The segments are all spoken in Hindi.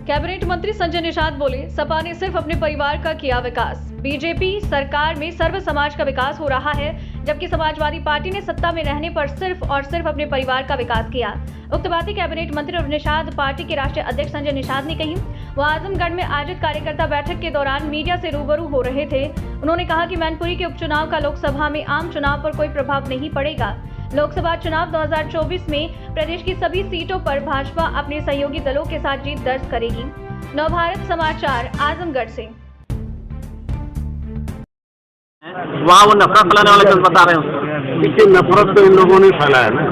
कैबिनेट मंत्री संजय निषाद बोले, सपा ने सिर्फ अपने परिवार का किया विकास। बीजेपी सरकार में सर्व समाज का विकास हो रहा है, जबकि समाजवादी पार्टी ने सत्ता में रहने पर सिर्फ और सिर्फ अपने परिवार का विकास किया। उक्त बातें कैबिनेट मंत्री और निषाद पार्टी के राष्ट्रीय अध्यक्ष संजय निषाद ने कही। वो आजमगढ़ में आयोजित कार्यकर्ता बैठक के दौरान मीडिया से रूबरू हो रहे थे। उन्होंने कहा कि मैनपुरी के उपचुनाव का लोकसभा में आम चुनाव पर कोई प्रभाव नहीं पड़ेगा। लोकसभा चुनाव 2024 में प्रदेश की सभी सीटों पर भाजपा अपने सहयोगी दलों के साथ जीत दर्ज करेगी। नवभारत समाचार आजमगढ़ से। वहाँ वो नफरत फैलाने वाले कल बता रहे हैं। देखिए, नफरत तो इन लोगों ने फैलाया ना।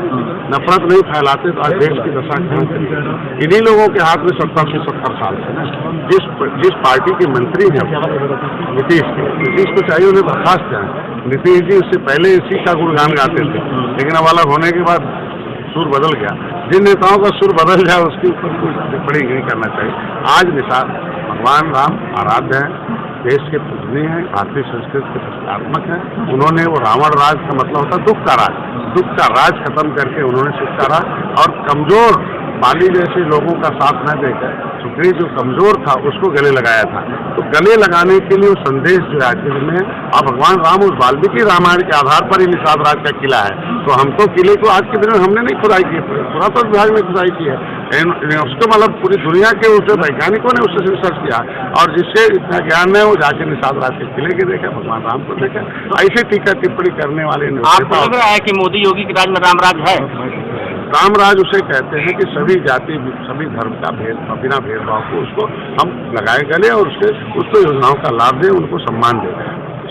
नफरत नहीं फैलाते तो आज देश की दशा क्या है। इन्हीं लोगों के हाथ में 70 साल से ना जिस पार्टी के मंत्री हैं नीतीश को चाहिए उन्हें बर्खास्त करें। नीतीश जी उससे पहले इसी का गुणगान गाते थे, लेकिन अब अलग होने के बाद सुर बदल गया। जिन नेताओं का सुर बदल जाए उसके ऊपर कोई टिप्पणी नहीं करना चाहिए। आज निषाद भगवान राम आराध्य हैं, देश के पूजनीय हैं, भारतीय संस्कृति के प्रतीकात्मक हैं। उन्होंने वो रावण राज का मतलब होता है दुख का राज खत्म करके उन्होंने सुख का राज और कमजोर बाली जैसे लोगों का साथ न देकर सुग्रीव जो कमजोर था उसको गले लगाया था। तो गले लगाने के लिए वो संदेश जो है आज के दिन में है। और भगवान राम उस वाल्मीकि रामायण के आधार पर ही निषाद राज का किला है। तो हम तो किले को आज के दिन में हमने नहीं खुदाई की, पुरातत्व विभाग ने खुदाई की है। उसको मतलब पूरी दुनिया के उसे वैज्ञानिकों ने उससे रिसर्च किया और जिससे इतना ज्ञान है वो जाके निषाद राज के किले के देखा, भगवान राम को देखा। ऐसी टीका टिप्पणी करने वाले आपको लग रहा है कि मोदी योगी के राज में रामराज है? रामराज उसे कहते हैं कि सभी जाति सभी धर्म का बिना भेदभाव को उसको हम लगाए गले और उसको योजनाओं का लाभ दें, उनको सम्मान दें।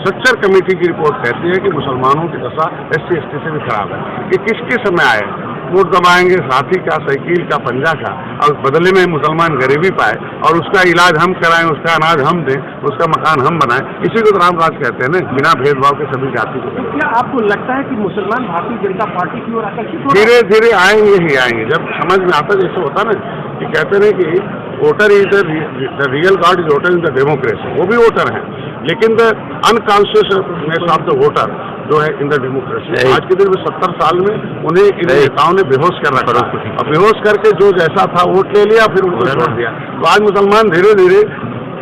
सच्चर कमेटी की रिपोर्ट कहती है कि मुसलमानों की दशा SC/ST से भी खराब है। कि किसके समय आए वोट दबाएंगे हाथी का, साइकिल का, पंजा का, और बदले में मुसलमान गरीबी पाए और उसका इलाज हम कराएं, उसका अनाज हम दें, उसका मकान हम बनाएं। इसी को तो रामराज कहते हैं ना, बिना भेदभाव के सभी जाति को। क्या आपको लगता है कि मुसलमान भारतीय जनता पार्टी की ओर आकर्षित हो? धीरे धीरे आएंगे ही आएंगे। जब समझ में आता जैसे होता ना कि कहते हैं कि voter is the real God is voter in the democracy. वो भी वोटर हैं, लेकिन the unconsciousness of the voter जो है इन द डेमोक्रेसी। आज के दिन में 70 साल में उन्हें इन नेताओं ने बेहोश कर रखा और बेहोश करके जो जैसा था वोट ले लिया, फिर उनको छोड़ दिया। तो आज मुसलमान धीरे धीरे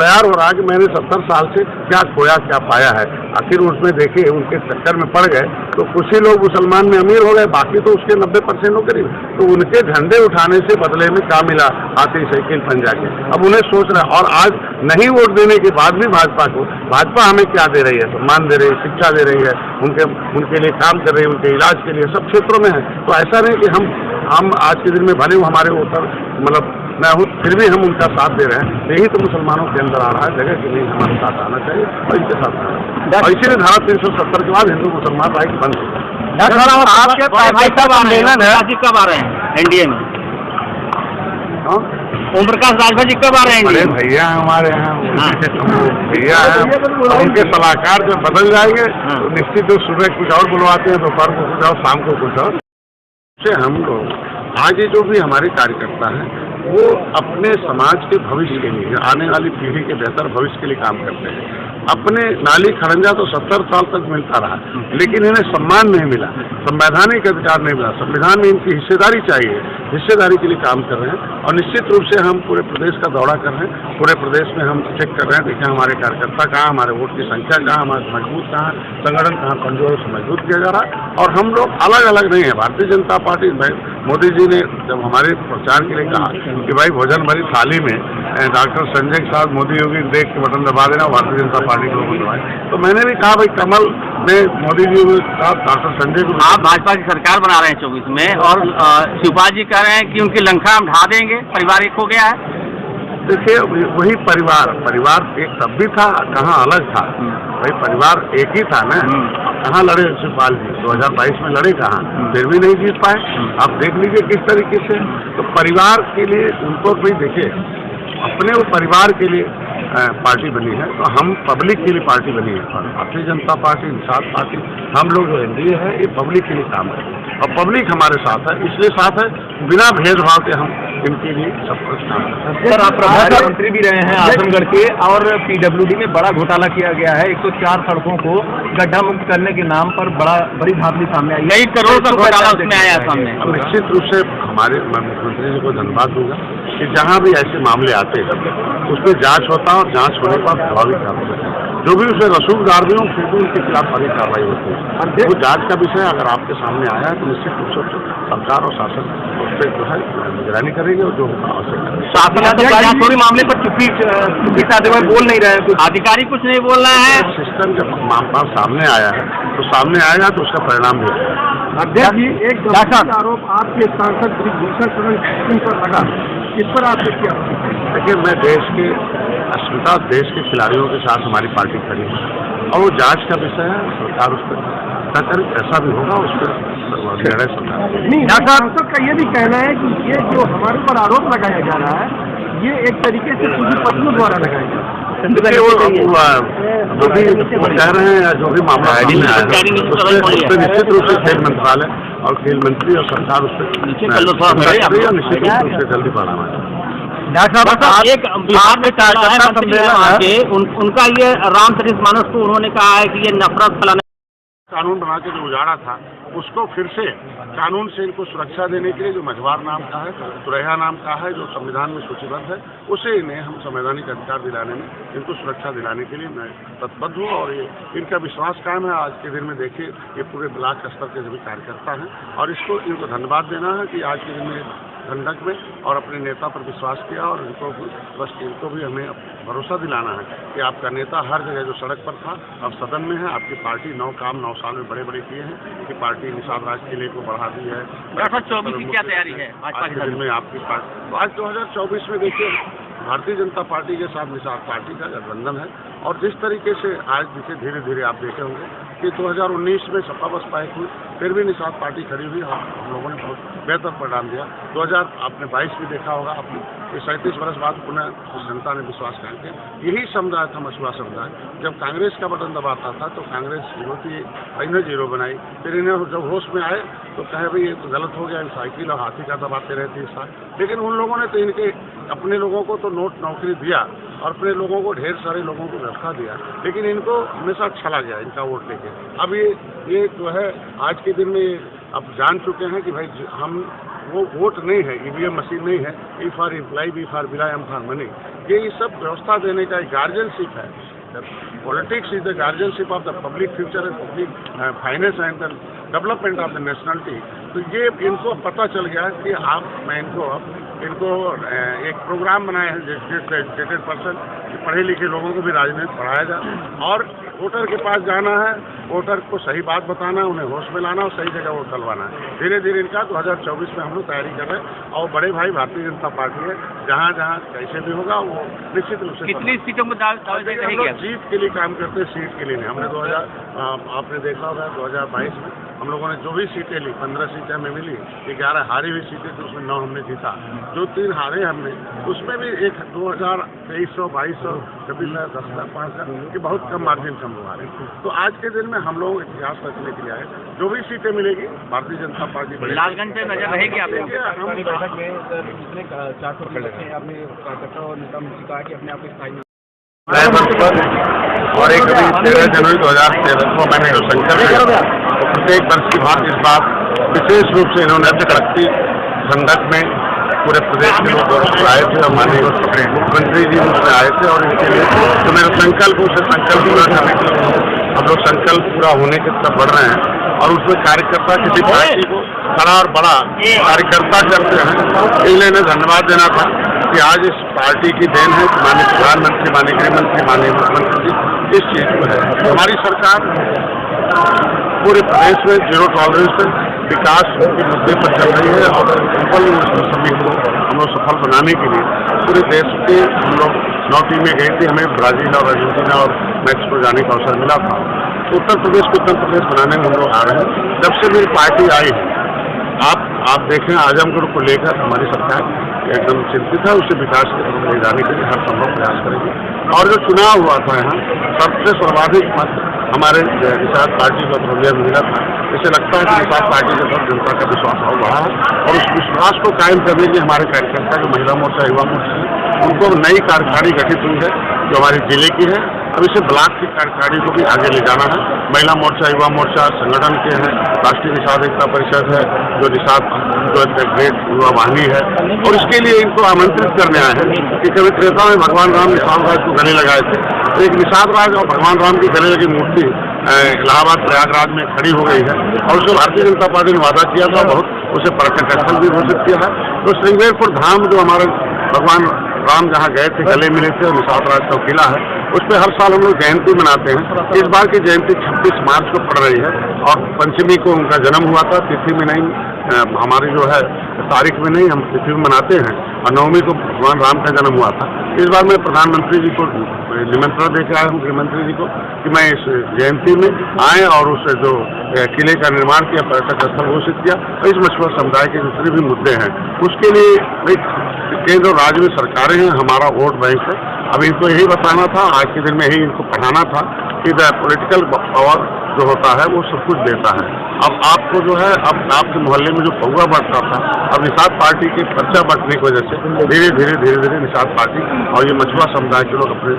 तैयार हो रहा कि मैंने 70 साल से क्या खोया क्या पाया है। आखिर उसमें देखिए उनके चक्कर में पड़ गए तो कुछ ही लोग मुसलमान में अमीर हो गए, बाकी तो उसके 90% हो करीब। तो उनके झंडे उठाने से बदले में क्या मिला? हाथी, साइकिल, पंजा के। अब उन्हें सोच रहा है और आज नहीं वोट देने के बाद भी भाजपा हमें क्या दे रही है? सम्मान दे रही है, शिक्षा दे रही है, उनके लिए काम कर रही है, उनके इलाज के लिए सब क्षेत्रों में है। तो ऐसा नहीं कि हम आज के दिन में भले हमारे वोटर मतलब मैं हूँ फिर भी हम उनका साथ दे रहे हैं। यही तो मुसलमानों के अंदर आ रहा है जगह कि नहीं हमारे साथ आना चाहिए और इनके साथ आना चाहिए। और इसीलिए धारा 370 के बाद हिंदू मुसलमान राइट बंद हो गया। आपके कब आ रहे हैं एनडीए में? ओम प्रकाश राजभर जी कब आ रहे हैं? अरे भैया हमारे यहाँ भैया हैं, उनके सलाहकार जब बदल जाएंगे तो निश्चित तो सुबह कुछ और बुलवाते हैं, दोपहर को कुछ और, शाम को कुछ और। हम लोग आज जो भी हमारे कार्यकर्ता हैं वो अपने समाज के भविष्य के लिए, आने वाली पीढ़ी के बेहतर भविष्य के लिए काम करते हैं। अपने नाली खरंजा तो 70 साल तक मिलता रहा, लेकिन इन्हें सम्मान नहीं मिला, संवैधानिक अधिकार नहीं मिला। संविधान में इनकी हिस्सेदारी चाहिए, हिस्सेदारी के लिए काम कर रहे हैं। और निश्चित रूप से हम पूरे प्रदेश का दौरा कर रहे हैं, पूरे प्रदेश में हम चेक कर रहे हैं, देखें हमारे कार्यकर्ता कहाँ, हमारे वोट की संख्या कहाँ, हमारे मजबूत कहाँ, संगठन कहाँ कमजोर से मजबूत किया जा रहा है। और हम लोग अलग अलग नहीं है। भारतीय जनता पार्टी, मोदी जी ने जब हमारे प्रचार के लिए कहा कि भाई भोजन भरी थाली में डॉक्टर संजय के साथ मोदी योगी देख के बटन दबा देना, भारतीय जनता पार्टी को दबाए, तो मैंने भी कहा भाई कमल में मोदी जी के साथ डॉक्टर संजय को। आप भाजपा की सरकार बना रहे हैं 24 में और शिवपाल जी कह रहे हैं कि उनकी लंका हम ढा देंगे, परिवार एक हो गया है। देखिए वही परिवार एक तब भी था, कहाँ अलग था? भाई परिवार एक ही था ना। कहाँ लड़े शिवपाल जी? 2022 में लड़े कहाँ? फिर भी नहीं जीत पाए। आप देख लीजिए किस तरीके से। तो परिवार के लिए उनको भी देखिए, अपने वो परिवार के लिए पार्टी बनी है, तो हम पब्लिक के लिए पार्टी बनी है। भारतीय जनता पार्टी, निषाद पार्टी, हम लोग जो एनडीए है ये पब्लिक के लिए काम करते हैं और पब्लिक हमारे साथ है, इसलिए साथ है, बिना भेदभाव के हम इनके लिए सब कुछ काम करते हैं। सर, आप प्रधानमंत्री भी रहे हैं आजमगढ़ के और PWD में बड़ा घोटाला किया गया है। 104 सड़कों को गड्ढा मुक्त करने के नाम पर बड़ी धांधली सामने आई। कई करोड़ का घोटाला उसमें आया सामने। निश्चित रूप से मैं मुख्यमंत्री जी को धन्यवाद दूंगा कि जहाँ भी ऐसे मामले आते हैं उस पर जाँच होता है और जाँच होने पर प्रभावी कार्रवाई होती है। जो भी उसमें रसूखदार भी हों फिर भी उनके खिलाफ बड़ी कार्रवाई होती है। वो जाँच का विषय अगर आपके सामने आया है तो निश्चित रूप से सरकार और शासन उस पर जो है निगरानी करेंगे और जो होगा आवश्यक करेंगे। शासन थोड़ी मामले पर चुप्पी साधे हुए बोल नहीं रहे हैं, कुछ अधिकारी कुछ नहीं बोल रहे हैं। सिस्टम जब मामला सामने आया है तो सामने आएगा तो उसका परिणाम भी होगा। अध्यक्ष जी, एक गंभीर आरोप आपके सांसद ब्रिजभूषण शरण सिंह पर लगा, इस पर आपसे क्या? देखिए, मैं देश के अस्मिता देश के खिलाड़ियों के साथ हमारी पार्टी खड़ी है और वो जांच का विषय है। सरकार उस पर ऐसा भी होगा उस पर निर्णय सरकार। नहीं, सांसद का ये भी कहना है कि ये जो हमारे पर आरोप लगाया जा रहा है ये एक तरीके से पूंजीपतियों द्वारा लगाया जा रहा है। जो भी कह रहे हैं या जो भी मामला उस पर निश्चित रूप से खेल मंत्रालय और खेल मंत्री और सरकार उस पर निश्चित रूप से जल्दी बढ़ाना है। एक बिहार में कार्यकर्ता उनका ये रामचरित मानस को उन्होंने कहा है कि ये नफरत फैलाने कानून बना के जो उजाड़ा था उसको फिर से कानून से इनको सुरक्षा देने के लिए जो मझवार नाम का है, तुरैया नाम का है, जो संविधान में सूचीबद्ध है, उसे इन्हें हम संवैधानिक अधिकार दिलाने में इनको सुरक्षा दिलाने के लिए मैं तत्पद हूँ और ये इनका विश्वास कायम है। आज के दिन में देखिए ये पूरे ब्लॉक स्तर के सभी कार्यकर्ता हैं और इसको इनको धन्यवाद देना है कि आज के दिन में गंडक में और अपने नेता पर विश्वास किया और इनको भी हमें भरोसा दिलाना है कि आपका नेता हर जगह जो सड़क पर था अब सदन में है। आपकी पार्टी 9 काम 9 साल में बड़े बड़े किए हैं कि पार्टी निषाद राज किले को बढ़ा दी है। 2024 की क्या तैयारी है आज के दिन में आपकी पार्टी? आज 2024 में देखिए भारतीय जनता पार्टी के साथ निषाद पार्टी का गठबंधन है और जिस तरीके से आज देखिए धीरे धीरे आप देखे होंगे कि 2019 में सपा बसपा एक हुई, फिर भी निषाद पार्टी खड़ी हुई और हम लोगों ने बहुत बेहतर परिणाम दिया। 2022 भी देखा होगा आपने कि 37 वर्ष बाद पुनः जनता ने विश्वास कायम किया। यही समुदाय था मछुआ समुदाय। जब कांग्रेस का बटन दबाता था तो कांग्रेस विरोधी इन्हें जीरो बनाई, फिर इन्हें जब होश में आए तो कहे भाई ये तो गलत हो गया, साइकिल और हाथी का दबाते रहते इस साल। लेकिन उन लोगों ने तो इनके अपने लोगों को तो नौकरी दिया और अपने लोगों को ढेर सारे लोगों को व्यवस्था दिया, लेकिन इनको हमेशा छला गया इनका वोट लेके। अब ये जो है आज के दिन में अब जान चुके हैं कि भाई हम वो वोट नहीं है, ईवीएम मशीन नहीं है, E for employ, B for बिला, एम फॉर मनी। ये सब व्यवस्था देने का एक गार्जियनशिप है। Politics is the guardianship of the public future and public finance and the development of the nationality. तो ये इनको पता चल गया कि मैं इनको एक प्रोग्राम बनाया है एजुकेटेड पर्सन, पढ़े लिखे लोगों को भी राजनीति पढ़ाया जाए और वोटर के पास जाना है, वोटर को सही बात बताना है, उन्हें होश में लाना और सही जगह वोट डलवाना है। धीरे धीरे इनका 2024 में हम लोग तैयारी कर रहे हैं और बड़े भाई भारतीय जनता पार्टी है, जहाँ जहाँ कैसे भी होगा वो निश्चित रूप से। कितनी सीटों में जीत के लिए काम करते हैं, सीट के लिए नहीं। हमने आपने देखा होगा 2022 में हम लोगों ने जो भी सीटें ली, 15 सीटें हमें मिली, 11 हारी हुई सीटें थी, उसमें 9 हमने जीता। जो 3 हारे हमने उसमें भी 2300, 2200, 2600, 10,000, 5,000 की बहुत कम मार्जिन से हम लोग हारे। तो आज के दिन में हम लोग इतिहास रचने के लिए आए। जो भी सीटें मिलेगी भारतीय जनता पार्टी लालगंज पे नजर रहेगी आपको। और एक 13 जनवरी 2013 को मैंने जो संकल्प लिया प्रत्येक वर्ष की बात इस बार विशेष रूप से इन्होंने शक्ति संगत में पूरे प्रदेश के लोग आए थे और माननीय मुख्यमंत्री जी उसमें आए थे और इनके लिए तो मेरा संकल्प उसे संकल्प पूरा करने के लिए हम लोग संकल्प पूरा होने की तरफ बढ़ रहे हैं और उसमें कार्यकर्ता किसी पार्टी को बड़ा और बड़ा कार्यकर्ता करते हैं। इसलिए इन्हें धन्यवाद देना था कि आज इस पार्टी की देन है कि माननीय प्रधानमंत्री, माननीय गृहमंत्री, माननीय मुख्यमंत्री जी इस चीज को है। हमारी सरकार पूरे प्रदेश में जीरो टॉलरेंस पे विकास के मुद्दे पर चल रही है और सफल सभी को हम लोग सफल बनाने के लिए पूरे देश के हम लोग 9 टीमें गई थी। हमें ब्राजील और अर्जेंटीना और मैक्सिको जाने का अवसर मिला था। तो उत्तर प्रदेश को उत्तर प्रदेश बनाने में हम लोग आ रहे हैं। जब से मेरी पार्टी आई है आप देखें आजमगढ़ को लेकर हमारी सरकार एकदम चिंतित है, उसे विकास की तरफ ले जाने के लिए हर संभव प्रयास करेगी। और जो चुनाव हुआ था यहाँ सबसे सर्वाधिक मत हमारे निषाद पार्टी को बरौलिया में मिला था। इसे लगता है कि निषाद पार्टी के तरफ जनता का विश्वास और बढ़ा है और उस विश्वास को कायम करने के लिए हमारे कार्यकर्ता जो महिला मोर्चा, युवा मोर्चा है, उनको नई कार्यकारिणी गठित हुई है जो हमारे जिले की है। अब इसे ब्लॉक की कार्यकारिणी को भी आगे ले जाना है। महिला मोर्चा, युवा मोर्चा संगठन के हैं, राष्ट्रीय निषाद एकता परिषद है, जो निषाद जो ग्रेट युवा वाहिनी है, और इसके लिए इनको आमंत्रित करने आए हैं कि कभी त्रेता में भगवान राम निषाद राज को गले लगाए थे, तो एक निषाद राज और भगवान राम की गले लगी मूर्ति इलाहाबाद प्रयागराज में खड़ी हो गई है, और उसको भारतीय जनता पार्टी ने वादा किया था, बहुत उसे पर्यटक स्थल भी घोषित किया है। तो श्रृंगेरपुर धाम जो हमारे भगवान राम जहाँ गए थे, गले मिले थे, निषाद राज का किला है, उस पर हर साल हम लोग जयंती मनाते हैं। इस बार की जयंती 26 मार्च को पड़ रही है, और पंचमी को उनका जन्म हुआ था, तिथि में नहीं, हमारी जो है तारीख में नहीं, हम तिथि में मनाते हैं, और नवमी को भगवान राम का जन्म हुआ था। इस बार मैं प्रधानमंत्री जी को निमंत्रण दे के आया हूँ, गृहमंत्री जी को, कि मैं इस जयंती में आए और उस जो किले का निर्माण किया, पर्यटक स्थल घोषित किया, और इस मछुआ समुदाय के जितने भी मुद्दे हैं उसके लिए केंद्र और राज्य में सरकारें हैं, हमारा वोट बैंक है। अब इनको यही बताना था, आज के दिन में यही इनको पढ़ाना था कि द पॉलिटिकल पावर जो होता है वो सब कुछ देता है। अब आपको जो है, अब आपके मोहल्ले में जो पौवा बढ़ता था, अब निषाद पार्टी के पर्चा बढ़ने की वजह से धीरे धीरे निषाद पार्टी और ये मछुआ समुदाय के लोग अपने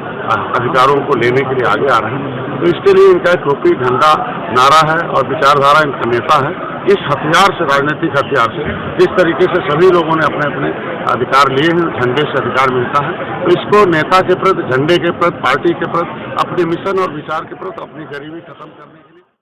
अधिकारों को लेने के लिए आगे आ रहे हैं। तो इसके लिए इनका टोपी, झंडा, नारा है और विचारधारा इनका नेता है। इस हथियार से, राजनीतिक हथियार से, जिस तरीके से सभी लोगों ने अपने अपने अधिकार लिए हैं, झंडे से अधिकार मिलता है, तो इसको नेता के प्रति, झंडे के प्रति, पार्टी के प्रति, अपने मिशन और विचार के प्रति, अपनी गरीबी खत्म करने के लिए